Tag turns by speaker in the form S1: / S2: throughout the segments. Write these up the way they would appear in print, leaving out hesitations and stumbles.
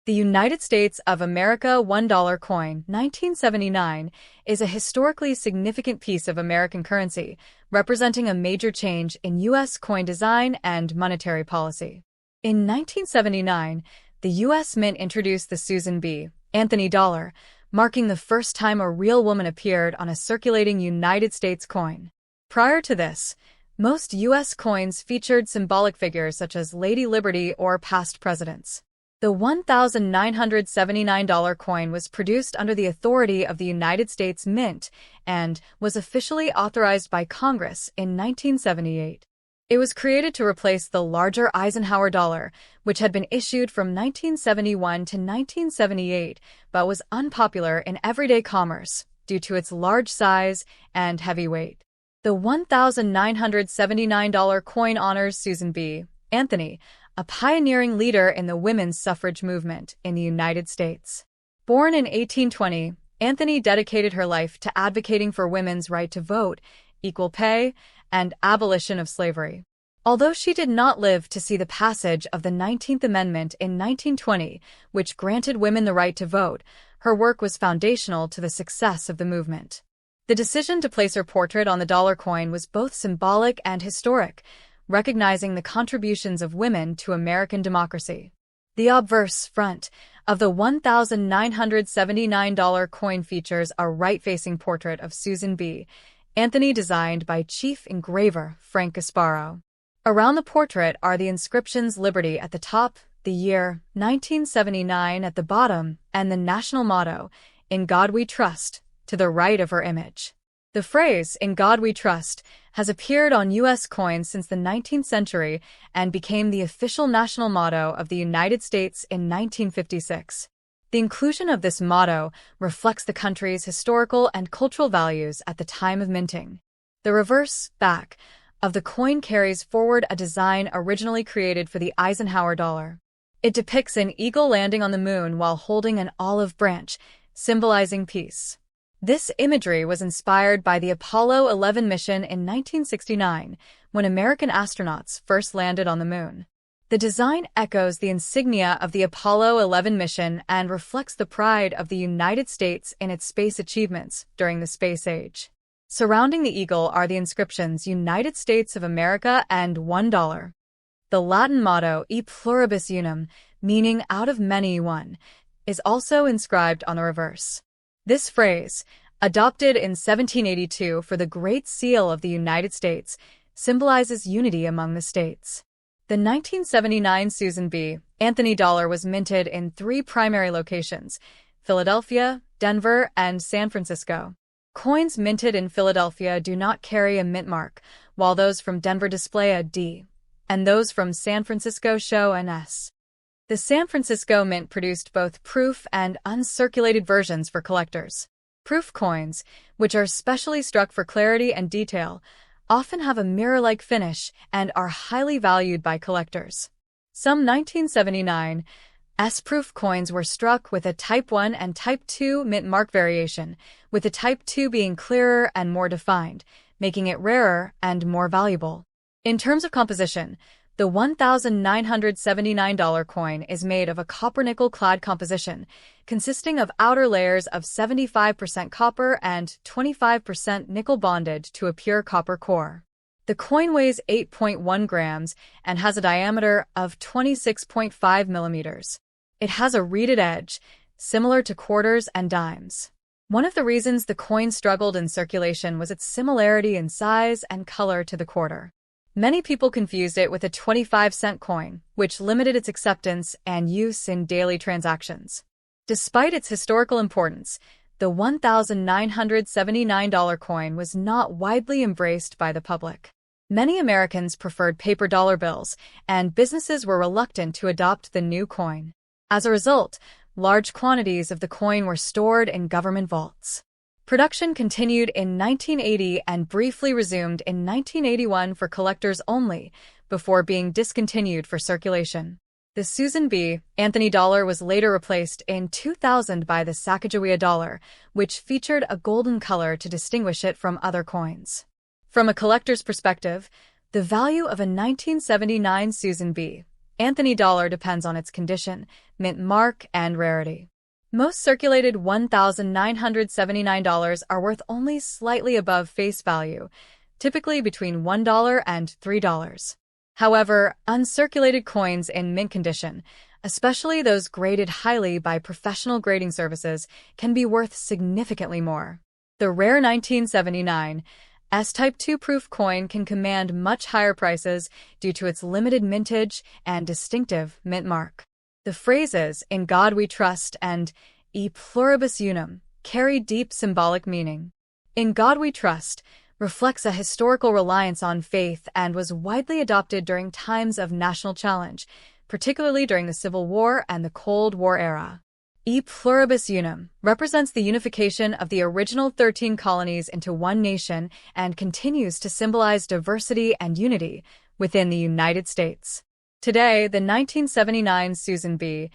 S1: The United States of America $1 coin, 1979, is a historically significant piece of American currency, representing a major change in U.S. coin design and monetary policy. In 1979, the U.S. Mint introduced the Susan B. Anthony dollar, marking the first time a real woman appeared on a circulating United States coin. Prior to this, most U.S. coins featured symbolic figures such as Lady Liberty or past presidents. The $1,979 coin was produced under the authority of the United States Mint and was officially authorized by Congress in 1978. It was created to replace the larger Eisenhower dollar, which had been issued from 1971 to 1978 but was unpopular in everyday commerce due to its large size and heavy weight. The $1,979 coin honors Susan B. Anthony, a pioneering leader in the women's suffrage movement in the United States. Born in 1820, Anthony dedicated her life to advocating for women's right to vote, equal pay, and abolition of slavery. Although she did not live to see the passage of the 19th Amendment in 1920, which granted women the right to vote, her work was foundational to the success of the movement. The decision to place her portrait on the dollar coin was both symbolic and historic, recognizing the contributions of women to American democracy. The obverse front of the $1,979 coin features a right-facing portrait of Susan B. Anthony designed by chief engraver Frank Gasparro. Around the portrait are the inscriptions Liberty at the top, the year 1979 at the bottom, and the national motto, In God We Trust, to the right of her image. The phrase, In God We Trust, has appeared on U.S. coins since the 19th century and became the official national motto of the United States in 1956. The inclusion of this motto reflects the country's historical and cultural values at the time of minting. The reverse back of the coin carries forward a design originally created for the Eisenhower dollar. It depicts an eagle landing on the moon while holding an olive branch, symbolizing peace. This imagery was inspired by the Apollo 11 mission in 1969, when American astronauts first landed on the moon. The design echoes the insignia of the Apollo 11 mission and reflects the pride of the United States in its space achievements during the space age. Surrounding the eagle are the inscriptions United States of America and $1. The Latin motto E pluribus unum, meaning out of many one, is also inscribed on the reverse. This phrase, adopted in 1782 for the Great Seal of the United States, symbolizes unity among the states. The 1979 Susan B. Anthony dollar was minted in 3 primary locations: Philadelphia, Denver, and San Francisco. Coins minted in Philadelphia do not carry a mint mark, while those from Denver display a D, and those from San Francisco show an S. The San Francisco Mint produced both proof and uncirculated versions for collectors. Proof coins, which are specially struck for clarity and detail, often have a mirror-like finish and are highly valued by collectors. Some 1979 S-proof coins were struck with a Type 1 and Type 2 mint mark variation, with the Type 2 being clearer and more defined, making it rarer and more valuable. In terms of composition, the $1,979 coin is made of a copper-nickel-clad composition, consisting of outer layers of 75% copper and 25% nickel bonded to a pure copper core. The coin weighs 8.1 grams and has a diameter of 26.5 millimeters. It has a reeded edge, similar to quarters and dimes. One of the reasons the coin struggled in circulation was its similarity in size and color to the quarter. Many people confused it with a 25-cent coin, which limited its acceptance and use in daily transactions. Despite its historical importance, the $1,979 coin was not widely embraced by the public. Many Americans preferred paper dollar bills, and businesses were reluctant to adopt the new coin. As a result, large quantities of the coin were stored in government vaults. Production continued in 1980 and briefly resumed in 1981 for collectors only, before being discontinued for circulation. The Susan B. Anthony dollar was later replaced in 2000 by the Sacagawea dollar, which featured a golden color to distinguish it from other coins. From a collector's perspective, the value of a 1979 Susan B. Anthony dollar depends on its condition, mint mark, and rarity. Most circulated $1,979 are worth only slightly above face value, typically between $1 and $3. However, uncirculated coins in mint condition, especially those graded highly by professional grading services, can be worth significantly more. The rare 1979 S-Type 2 proof coin can command much higher prices due to its limited mintage and distinctive mint mark. The phrases "In God We Trust" and "E Pluribus Unum" carry deep symbolic meaning. "In God We Trust" reflects a historical reliance on faith and was widely adopted during times of national challenge, particularly during the Civil War and the Cold War era. "E Pluribus Unum" represents the unification of the original 13 colonies into one nation and continues to symbolize diversity and unity within the United States. Today, the 1979 Susan B.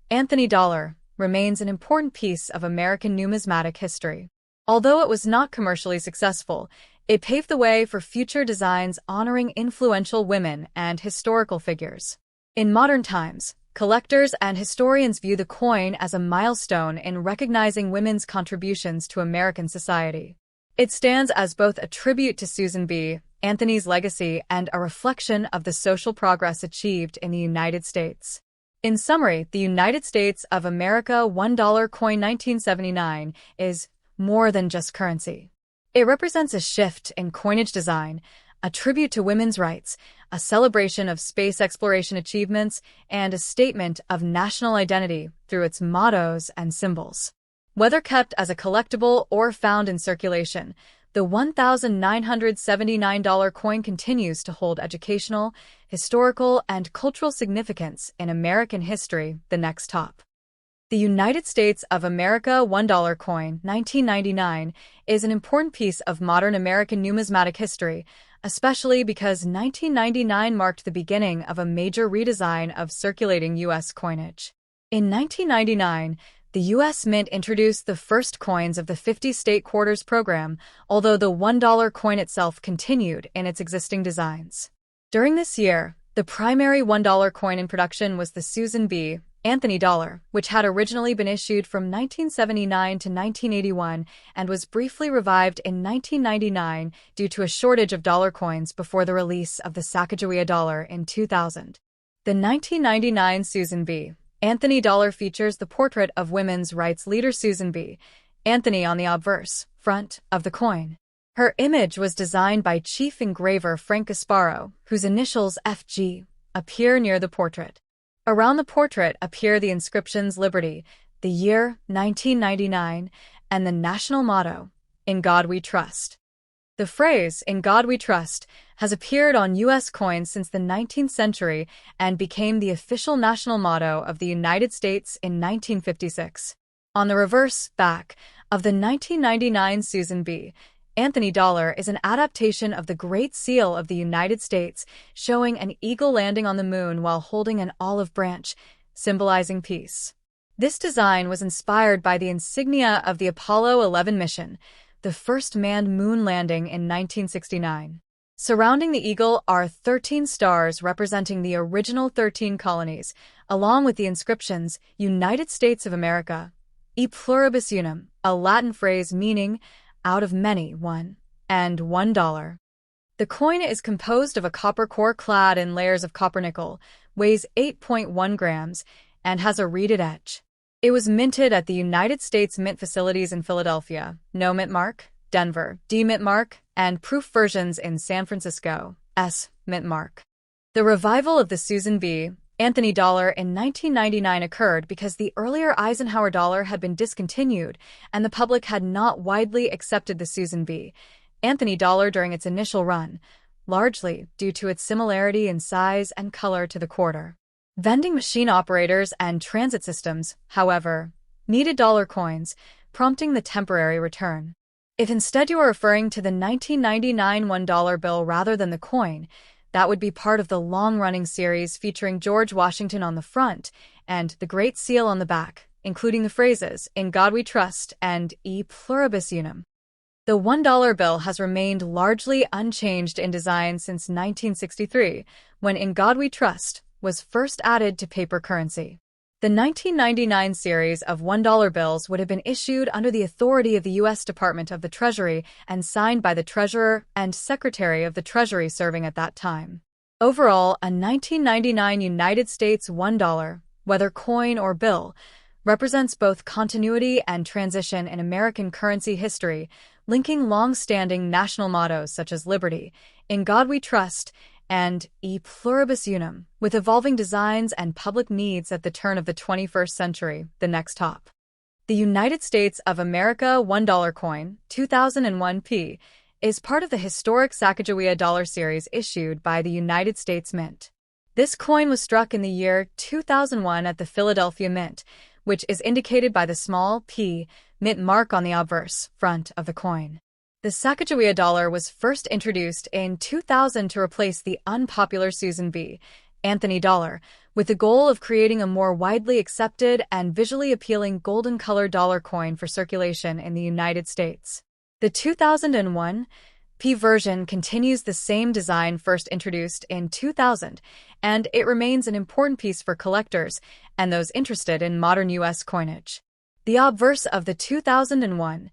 S1: Anthony dollar remains an important piece of American numismatic history. Although it was not commercially successful, it paved the way for future designs honoring influential women and historical figures. In modern times, collectors and historians view the coin as a milestone in recognizing women's contributions to American society. It stands as both a tribute to Susan B. Anthony's legacy and a reflection of the social progress achieved in the United States. In summary, the United States of America $1 coin 1979 is more than just currency. It represents a shift in coinage design, a tribute to women's rights, a celebration of space exploration achievements, and a statement of national identity through its mottos and symbols. Whether kept as a collectible or found in circulation, the $1,979 coin continues to hold educational, historical, and cultural significance in American history. The next top. The United States of America $1 coin 1999 is an important piece of modern American numismatic history, especially because 1999 marked the beginning of a major redesign of circulating U.S. coinage. In 1999, the U.S. Mint introduced the first coins of the 50 State Quarters program, although the $1 coin itself continued in its existing designs. During this year, the primary $1 coin in production was the Susan B. Anthony dollar, which had originally been issued from 1979 to 1981 and was briefly revived in 1999 due to a shortage of dollar coins before the release of the Sacagawea dollar in 2000. The 1999 Susan B. Anthony dollar features the portrait of women's rights leader Susan B. Anthony on the obverse front of the coin. Her image was designed by chief engraver Frank Gasparro, whose initials FG appear near the portrait. Around the portrait appear the inscriptions Liberty, the year 1999, and the national motto, In God We Trust. The phrase, In God We Trust, has appeared on U.S. coins since the 19th century and became the official national motto of the United States in 1956. On the reverse back of the 1999 Susan B. Anthony dollar is an adaptation of the Great Seal of the United States, showing an eagle landing on the moon while holding an olive branch, symbolizing peace. This design was inspired by the insignia of the Apollo 11 mission, the first manned moon landing in 1969. Surrounding the eagle are 13 stars representing the original 13 colonies, along with the inscriptions United States of America, E Pluribus Unum, a Latin phrase meaning out of many, one, and $1. The coin is composed of a copper core clad in layers of copper nickel, weighs 8.1 grams, and has a reeded edge. It was minted at the United States Mint facilities in Philadelphia, No Mint Mark, Denver, D Mint Mark, and proof versions in San Francisco, S Mint Mark. The revival of the Susan B. Anthony dollar in 1999 occurred because the earlier Eisenhower dollar had been discontinued and the public had not widely accepted the Susan B. Anthony dollar during its initial run, largely due to its similarity in size and color to the quarter. Vending machine operators and transit systems, however, needed dollar coins, prompting the temporary return. If instead you are referring to the 1999 $1 bill rather than the coin, that would be part of the long-running series featuring George Washington on the front and the Great Seal on the back, including the phrases, In God We Trust and E Pluribus Unum. The $1 bill has remained largely unchanged in design since 1963, when In God We Trust was first added to paper currency. The 1999 series of $1 bills would have been issued under the authority of the U.S. Department of the Treasury and signed by the Treasurer and Secretary of the Treasury serving at that time. Overall, a 1999 United States $1, whether coin or bill, represents both continuity and transition in American currency history, linking long-standing national mottos such as Liberty, In God We Trust, and E Pluribus Unum, with evolving designs and public needs at the turn of the 21st century, the next top. The United States of America $1 coin, 2001 P, is part of the historic Sacagawea dollar series issued by the United States Mint. This coin was struck in the year 2001 at the Philadelphia Mint, which is indicated by the small p mint mark on the obverse front of the coin. The Sacagawea dollar was first introduced in 2000 to replace the unpopular Susan B. Anthony dollar, with the goal of creating a more widely accepted and visually appealing golden-colored dollar coin for circulation in the United States. The 2001 P version continues the same design first introduced in 2000, and it remains an important piece for collectors and those interested in modern U.S. coinage. The obverse of the 2001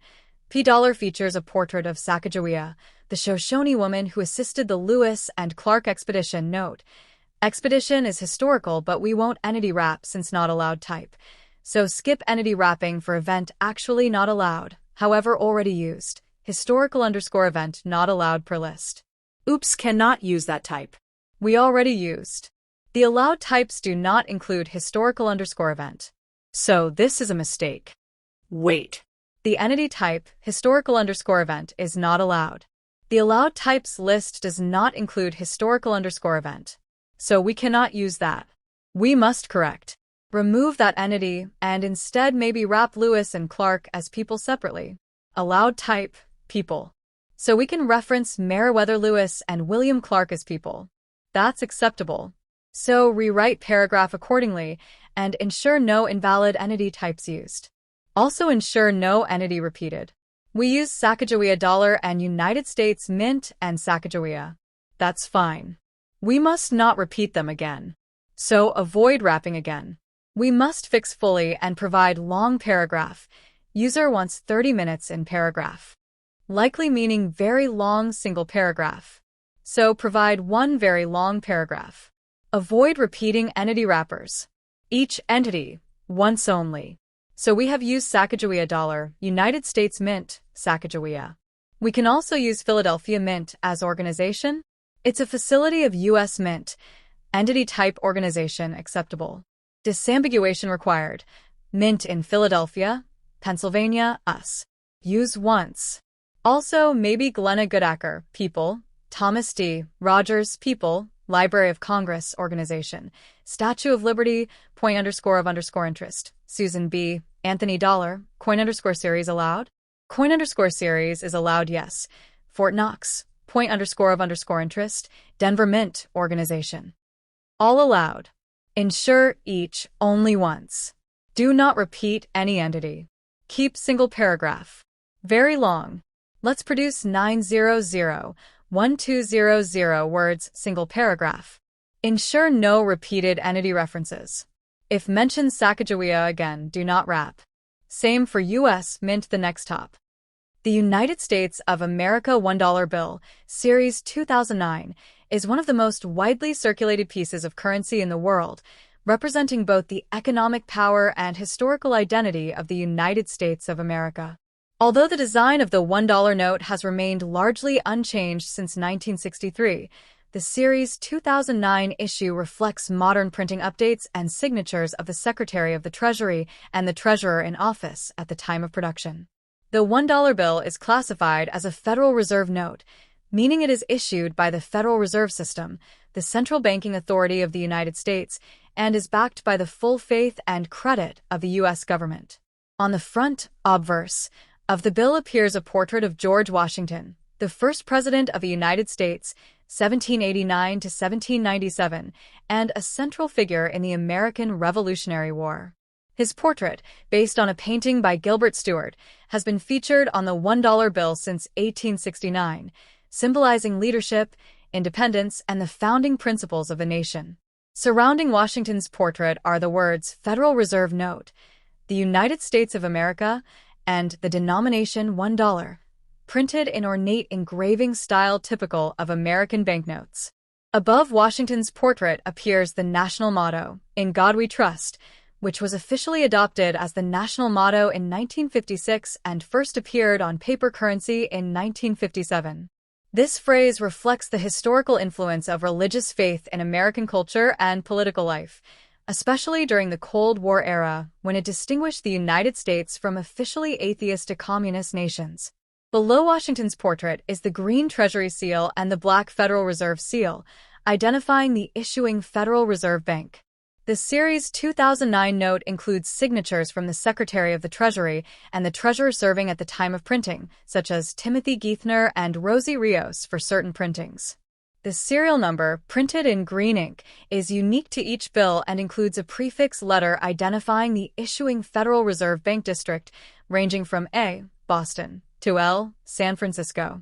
S1: P dollar features a portrait of Sacagawea, the Shoshone woman who assisted the Lewis and Clark expedition. Note: expedition is historical, but we won't entity wrap since not allowed type. So skip entity wrapping for event actually not allowed, however already used. Historical_event not allowed per list. Oops, cannot use that type. We already used. The allowed types do not include historical_event. So this is a mistake. Wait. The entity type, historical_event, is not allowed. The allowed types list does not include historical_event. So we cannot use that. We must correct. Remove that entity and instead maybe wrap Lewis and Clark as people separately. Allowed type, people. So we can reference Meriwether Lewis and William Clark as people. That's acceptable. So rewrite paragraph accordingly and ensure no invalid entity types used. Also ensure no entity repeated. We use Sacagawea dollar and United States Mint and Sacagawea. That's fine. We must not repeat them again. So avoid wrapping again. We must fix fully and provide long paragraph. User wants 30 minutes in paragraph. Likely meaning very long single paragraph. So provide one very long paragraph. Avoid repeating entity wrappers. Each entity, once only. So we have used Sacagawea dollar, United States Mint, Sacagawea. We can also use Philadelphia Mint as organization. It's a facility of U.S. Mint. Entity type organization acceptable. Disambiguation required. Mint in Philadelphia, Pennsylvania, US. Use once. Also, maybe Glenna Goodacker, people, Thomas D. Rogers, people, Library of Congress, organization, Statue of Liberty, point_of_interest, Susan B. Anthony dollar, coin_series allowed? Coin_series is allowed, yes. Fort Knox, point_of_interest, Denver Mint, organization. All allowed. Ensure each only once. Do not repeat any entity. Keep single paragraph. Very long. Let's produce 900-1200 words single paragraph. Ensure no repeated entity references. If mentioned Sacagawea again, do not wrap. Same for U.S. Mint the next top. The United States of America $1 bill, Series 2009, is one of the most widely circulated pieces of currency in the world, representing both the economic power and historical identity of the United States of America. Although the design of the $1 note has remained largely unchanged since 1963, the Series 2009 issue reflects modern printing updates and signatures of the Secretary of the Treasury and the Treasurer in office at the time of production. The $1 bill is classified as a Federal Reserve note, meaning it is issued by the Federal Reserve System, the central banking authority of the United States, and is backed by the full faith and credit of the U.S. government. On the front obverse of the bill appears a portrait of George Washington, the first President of the United States, 1789 to 1797, and a central figure in the American Revolutionary War. His portrait, based on a painting by Gilbert Stuart, has been featured on the $1 bill since 1869, symbolizing leadership, independence, and the founding principles of the nation. Surrounding Washington's portrait are the words Federal Reserve Note, the United States of America, and the denomination $1, printed in ornate engraving style typical of American banknotes. Above Washington's portrait appears the national motto, "In God We Trust," which was officially adopted as the national motto in 1956 and first appeared on paper currency in 1957. This phrase reflects the historical influence of religious faith in American culture and political life, especially during the Cold War era, when it distinguished the United States from officially atheistic communist nations. Below Washington's portrait is the green Treasury seal and the black Federal Reserve seal, identifying the issuing Federal Reserve Bank. The Series 2009 note includes signatures from the Secretary of the Treasury and the Treasurer serving at the time of printing, such as Timothy Geithner and Rosie Rios for certain printings. The serial number, printed in green ink, is unique to each bill and includes a prefix letter identifying the issuing Federal Reserve Bank district, ranging from A, Boston, to L, San Francisco.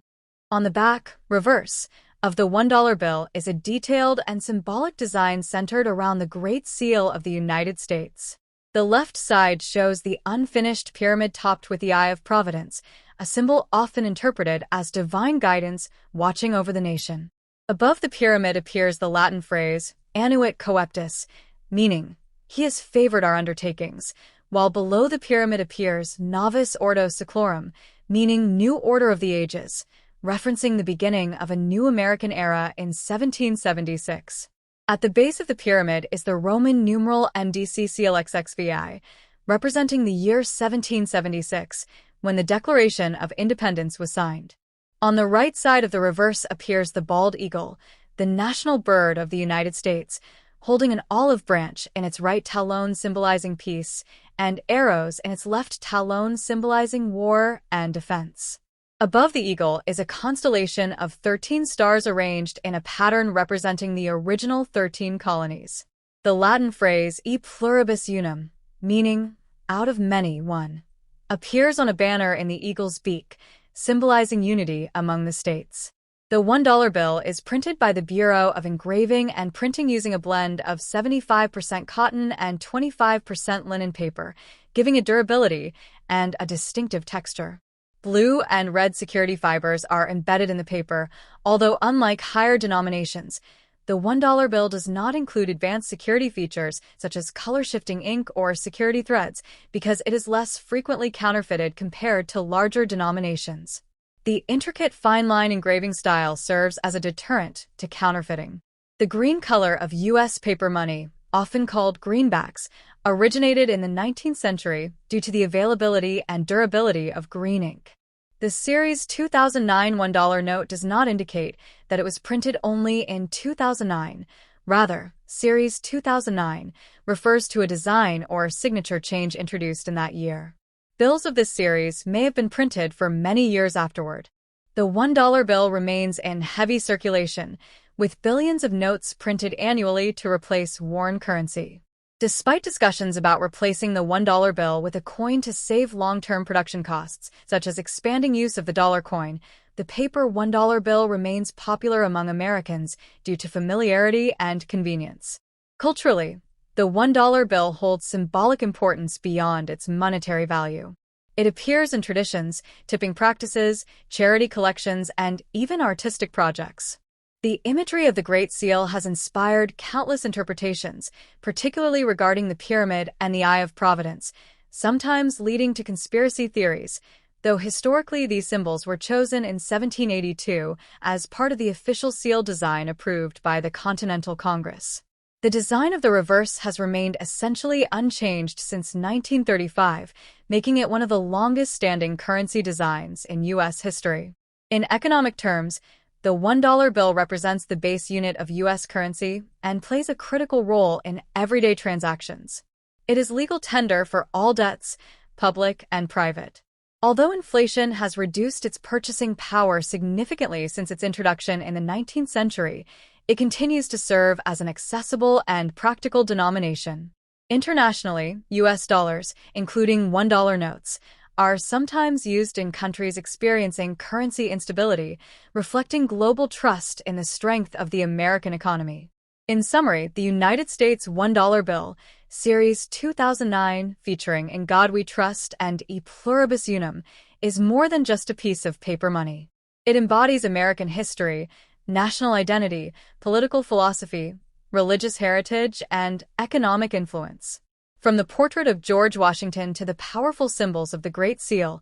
S1: On the back, reverse, of the $1 bill is a detailed and symbolic design centered around the Great Seal of the United States. The left side shows the unfinished pyramid topped with the Eye of Providence, a symbol often interpreted as divine guidance watching over the nation. Above the pyramid appears the Latin phrase, Annuit Coeptis, meaning, "He has favored our undertakings," while below the pyramid appears Novus Ordo Seclorum, meaning New Order of the Ages, referencing the beginning of a new American era in 1776. At the base of the pyramid is the Roman numeral MDCCLXXVI, representing the year 1776, when the Declaration of Independence was signed. On the right side of the reverse appears the bald eagle, the national bird of the United States, holding an olive branch in its right talon symbolizing peace, and arrows in its left talon symbolizing war and defense. Above the eagle is a constellation of 13 stars arranged in a pattern representing the original 13 colonies. The Latin phrase e pluribus unum, meaning out of many one, appears on a banner in the eagle's beak, symbolizing unity among the states. The $1 bill is printed by the Bureau of Engraving and Printing using a blend of 75% cotton and 25% linen paper, giving it durability and a distinctive texture. Blue and red security fibers are embedded in the paper, although unlike higher denominations, the $1 bill does not include advanced security features such as color-shifting ink or security threads because it is less frequently counterfeited compared to larger denominations. The intricate fine-line engraving style serves as a deterrent to counterfeiting. The green color of U.S. paper money, often called greenbacks, originated in the 19th century due to the availability and durability of green ink. The Series 2009 $1 note does not indicate that it was printed only in 2009. Rather, Series 2009 refers to a design or signature change introduced in that year. Bills of this series may have been printed for many years afterward. The $1 bill remains in heavy circulation, with billions of notes printed annually to replace worn currency. Despite discussions about replacing the $1 bill with a coin to save long-term production costs, such as expanding use of the dollar coin, the paper $1 bill remains popular among Americans due to familiarity and convenience. Culturally, the $1 bill holds symbolic importance beyond its monetary value. It appears in traditions, tipping practices, charity collections, and even artistic projects. The imagery of the Great Seal has inspired countless interpretations, particularly regarding the pyramid and the Eye of Providence, sometimes leading to conspiracy theories, though historically these symbols were chosen in 1782 as part of the official seal design approved by the Continental Congress. The design of the reverse has remained essentially unchanged since 1935, making it one of the longest-standing currency designs in U.S. history. In economic terms, the $1 bill represents the base unit of U.S. currency and plays a critical role in everyday transactions. It is legal tender for all debts, public and private. Although inflation has reduced its purchasing power significantly since its introduction in the 19th century, it continues to serve as an accessible and practical denomination. Internationally, U.S. dollars, including $1 notes, are sometimes used in countries experiencing currency instability, reflecting global trust in the strength of the American economy. In summary, the United States $1 bill, Series 2009, featuring In God We Trust and E Pluribus Unum, is more than just a piece of paper money. It embodies American history, national identity, political philosophy, religious heritage, and economic influence. From the portrait of George Washington to the powerful symbols of the Great Seal,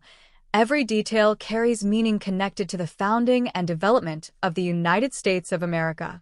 S1: every detail carries meaning connected to the founding and development of the United States of America.